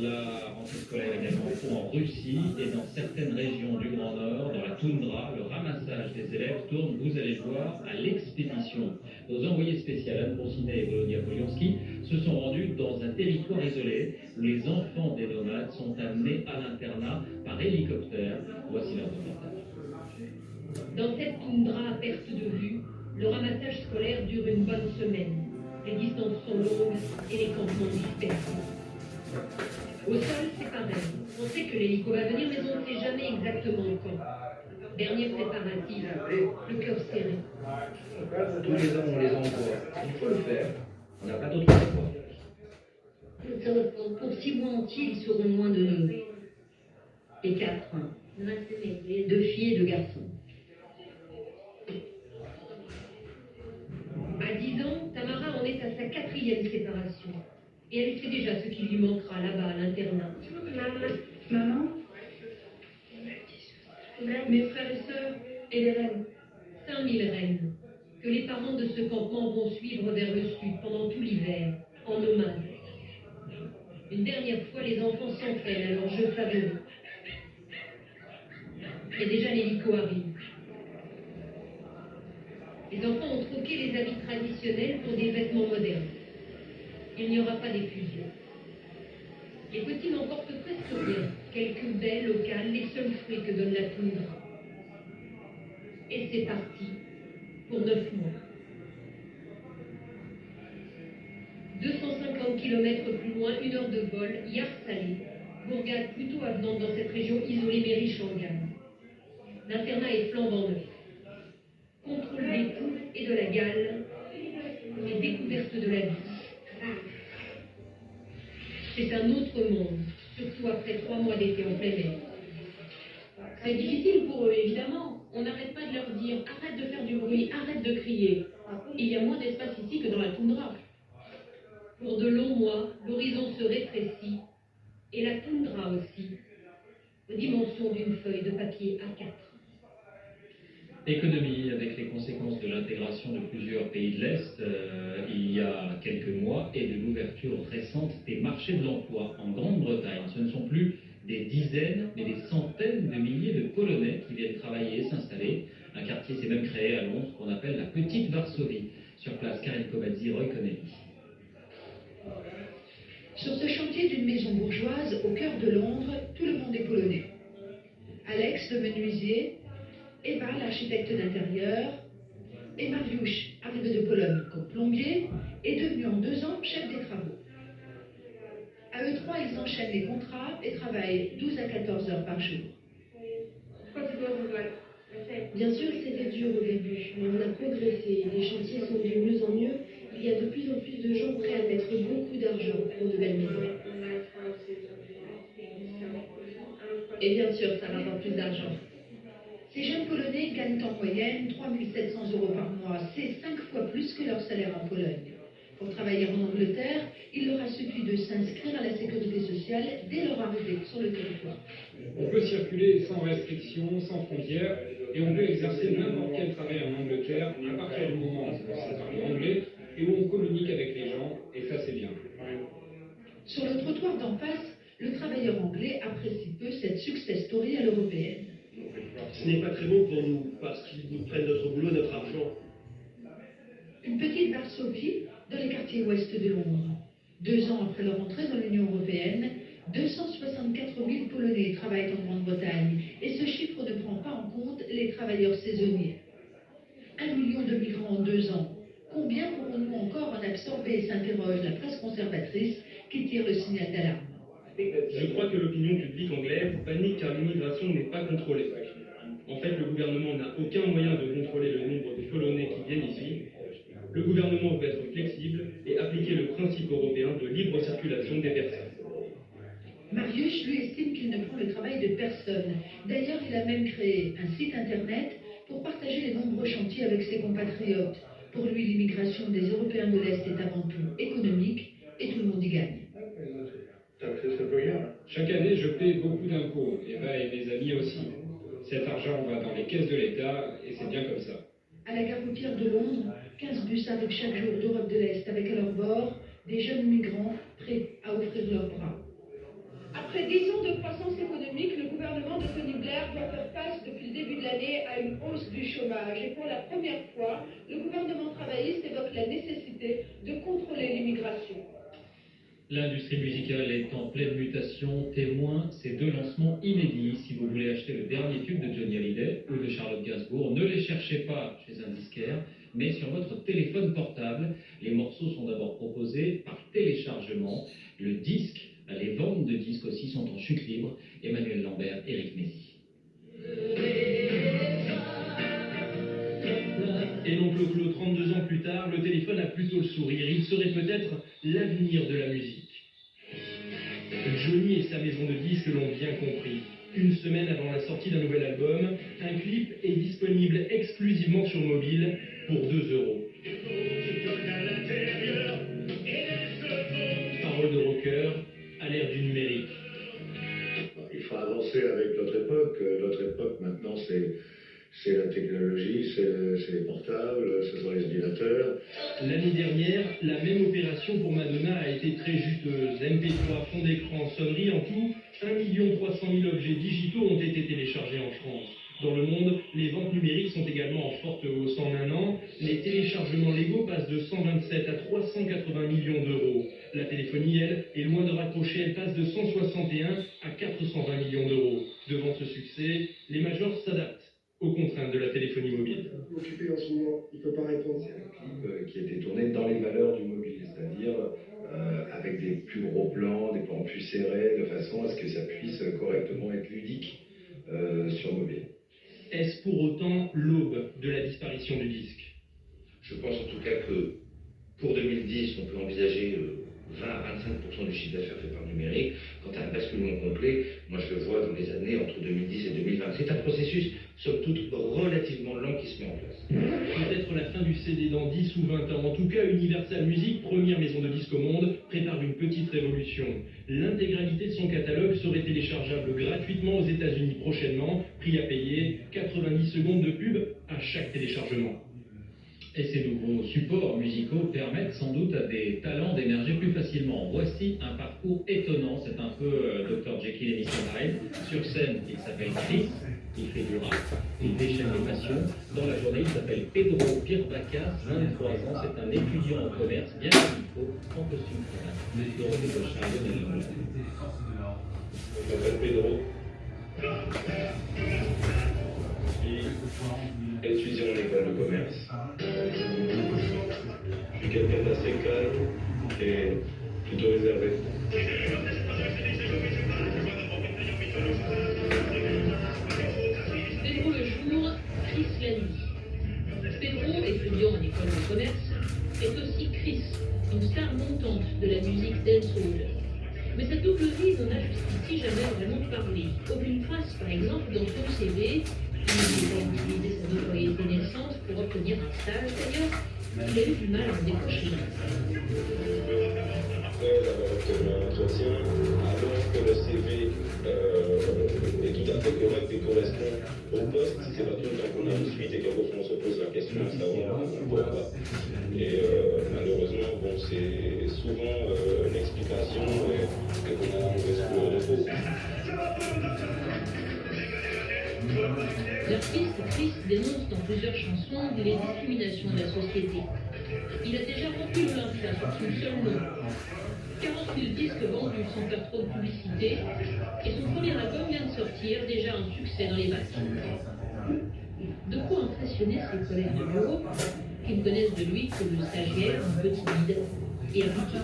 La rentrée scolaire également en Russie et dans certaines régions du Grand Nord, dans la toundra, le ramassage des élèves tourne, vous allez le voir, à l'expédition. Nos envoyés spéciaux Anne Ponsinet et Volodia Polianski se sont rendus dans un territoire isolé où les enfants des nomades sont amenés à l'internat par hélicoptère. Voici leur reportage. Dans cette toundra à perte de vue, le ramassage scolaire dure une bonne semaine. Les distances sont longues et les campements dispersés. Au sol, c'est pareil. On sait que l'hélico va venir, mais on ne sait jamais exactement quand. Dernier préparatif, le cœur serré. Tous les ans, on les envoie. Il faut le faire. On n'a pas d'autre choix. Pour 6 mois entiers, ils seront loin de nous. Et 4, 2 filles et 2 garçons. À 10 ans, Tamara en est à sa 4e séparation. Et elle sait déjà ce qui lui manquera là-bas à l'internat. Maman, mes frères et sœurs et les reines. 5000 reines que les parents de ce campement vont suivre vers le sud pendant tout l'hiver, en nomade. Une dernière fois, les enfants s'entraînent à leur jeu favori. Et déjà l'hélico arrive. Les enfants ont troqué les habits traditionnels pour des vêtements modernes. Il n'y aura pas d'effusion. Les petits n'emportent presque rien. Quelques baies locales, les seuls fruits que donne la toundra. Et c'est parti pour 9 mois. 250 km plus loin, 1 heure de vol, Yar-Salé, bourgade plutôt avenante dans cette région isolée mais riche en gaz. L'internat est flambant neuf. Contrôle des poux et de la gale, et découverte de la vie. C'est un autre monde, surtout après 3 mois d'été en plein air. C'est difficile pour eux, évidemment. On n'arrête pas de leur dire « Arrête de faire du bruit, arrête de crier ». Il y a moins d'espace ici que dans la toundra. Pour de longs mois, l'horizon se rétrécit, et la toundra aussi, aux dimensions d'une feuille de papier A4. Économie, avec les conséquences de l'intégration de plusieurs pays de l'Est il y a quelques mois et de l'ouverture récente des marchés de l'emploi en Grande-Bretagne. Ce ne sont plus des dizaines, mais des centaines de milliers de Polonais qui viennent travailler, s'installer. Un quartier s'est même créé à Londres qu'on appelle la Petite Varsovie. Sur place, Karine Komadzi, Roy Connelly. Sur ce chantier d'une maison bourgeoise au cœur de Londres, tout le monde est polonais. Alex, le menuisier, Eva, l'architecte d'intérieur, et Mariusz, arrivé de Pologne comme plombier, est devenu en 2 ans chef des travaux. À eux 3, ils enchaînent les contrats et travaillent 12 à 14 heures par jour. Bien sûr, c'était dur au début, mais on a progressé. Les chantiers sont de mieux en mieux. Il y a de plus en plus de gens prêts à mettre beaucoup d'argent pour de belles maisons. Et bien sûr, ça rapporte plus d'argent. Ces jeunes Polonais gagnent en moyenne 3 700 € par mois. C'est 5 fois plus que leur salaire en Pologne. Pour travailler en Angleterre, il leur a suffi de s'inscrire à la sécurité sociale dès leur arrivée sur le territoire. On peut circuler sans restriction, sans frontières, et on peut exercer n'importe quel travail en Angleterre à partir du moment où on sait parler anglais et où on communique avec les gens, et ça c'est bien. Sur le trottoir d'en face, le travailleur anglais apprécie peu cette success story à l'européenne. Ce n'est pas très bon pour nous, parce qu'ils nous prennent notre boulot, notre argent. Une petite Varsovie dans les quartiers ouest de Londres. 2 ans après leur entrée dans l'Union européenne, 264 000 Polonais travaillent en Grande-Bretagne, et ce chiffre ne prend pas en compte les travailleurs saisonniers. 1 million de migrants en 2 ans. Combien pourrons-nous encore en absorber, s'interroge la presse conservatrice qui tire le signal d'alarme. Je crois que l'opinion publique anglaise panique car l'immigration n'est pas contrôlée. En fait, le gouvernement n'a aucun moyen de contrôler le nombre de Polonais qui viennent ici. Le gouvernement veut être flexible et appliquer le principe européen de libre circulation des personnes. Mariusz, lui, estime qu'il ne prend le travail de personne. D'ailleurs, il a même créé un site internet pour partager les nombreux chantiers avec ses compatriotes. Pour lui, l'immigration des Européens de l'Est est avant tout économique et tout le monde y gagne. Chaque année, je paie beaucoup d'impôts, Eva et mes amis aussi. Cet argent va dans les caisses de l'État, et c'est bien comme ça. À la gare routière de Londres, 15 bus arrivent chaque jour d'Europe de l'Est avec à leur bord des jeunes migrants prêts à offrir leurs bras. Après 10 ans de croissance économique, le gouvernement de Tony Blair doit faire face depuis le début de l'année à une hausse du chômage. Et pour la première fois, le gouvernement travailliste évoque la nécessité de contrôler l'immigration. L'industrie musicale est en pleine mutation, témoin ces deux lancements inédits. Si vous voulez acheter le dernier tube de Johnny Hallyday ou de Charlotte Gainsbourg, ne les cherchez pas chez un disquaire, mais sur votre téléphone portable. Les morceaux sont d'abord proposés par téléchargement. Le disque, les ventes de disques aussi sont en chute libre. Emmanuel Lambert, Éric Messi. Et l'oncle Claude, 32 ans plus tard, le téléphone a plutôt le sourire. Il serait peut-être l'avenir de la musique. Johnny et sa maison de disques l'ont bien compris. Une semaine avant la sortie d'un nouvel album, un clip est disponible exclusivement sur mobile pour 2 €. Paroles de rocker à l'ère du numérique. Il faut avancer avec notre époque. Notre époque maintenant, c'est la technologie, c'est les portables, ce sont les ordinateurs. L'année dernière, la même opération pour Madonna a été très juteuse. MP3, fond d'écran, sonnerie, en tout, 1 300 000 objets digitaux ont été téléchargés en France. Dans le monde, les ventes numériques sont également en forte hausse. En un an, les téléchargements légaux passent de 127 à 380 millions d'euros. La téléphonie, elle, est loin de raccrocher. Elle passe de 161 à 420 millions d'euros. Devant ce succès, les majors s'adaptent aux contraintes de la téléphonie mobile. Occupé en ce moment, il ne peut pas répondre. C'est un clip qui a été tourné dans les valeurs du mobile, c'est-à-dire avec des plus gros plans, des plans plus serrés, de façon à ce que ça puisse correctement être ludique sur mobile. Est-ce pour autant l'aube de la disparition du disque? Je pense en tout cas que pour 2010, on peut envisager 20 à 25% du chiffre d'affaires fait par le numérique. Quant à un basculement complet, moi je le vois dans les années entre 2010 et 2020. C'est un processus, somme toute, relativement lent qui se met en place. Peut-être la fin du CD dans 10 ou 20 ans. En tout cas, Universal Music, première maison de disques au monde, prépare une petite révolution. L'intégralité de son catalogue serait téléchargeable gratuitement aux États-Unis prochainement. Prix à payer, 90 secondes de pub à chaque téléchargement. Et ces nouveaux supports musicaux permettent sans doute à des talents d'émerger plus facilement. Voici un parcours étonnant, c'est un peu Dr Jekyll et Mr Hyde. Sur scène, il s'appelle Chris, il fait du rap, il déchaîne les passions. Dans la journée, il s'appelle Pedro Pirbacas, 23 ans, c'est un étudiant en commerce, bien comme il faut, en costume cravate. Dorothée Pochard, Lionel Lambert. Je m'appelle Pedro. Étudiant en école de commerce. Je suis quelqu'un d'assez calme et plutôt réservé. Pedro le jour, Chris la nuit. Pedro, étudiant en école de commerce, est aussi Chris, une star montante de la musique dancehall. Mais cette double vie n'en a jusqu'ici jamais vraiment parlé. Aucune trace, par exemple, dans son CV. Il a utilisé sa notoriété naissante pour obtenir un stage. D'ailleurs, il a eu du mal à en décrocher. Après avoir obtenu un entretien, alors que le CV est tout à fait correct et correspond au poste, c'est pas tout le temps qu'on a une suite et qu'on se pose la question de savoir pourquoi. Et malheureusement, bon, c'est souvent une explication et qu'on a enlevé sous le repos. L'artiste Chris dénonce dans plusieurs chansons les discriminations de la société. Il a déjà rempli l'Olympia sur son seul nom. 40 000 disques vendus sans faire trop de publicité, et son premier album vient de sortir, déjà un succès dans les bacs. De quoi impressionner ses collègues de bureau, qui ne connaissent de lui que le stagiaire un peu timide et appliqué.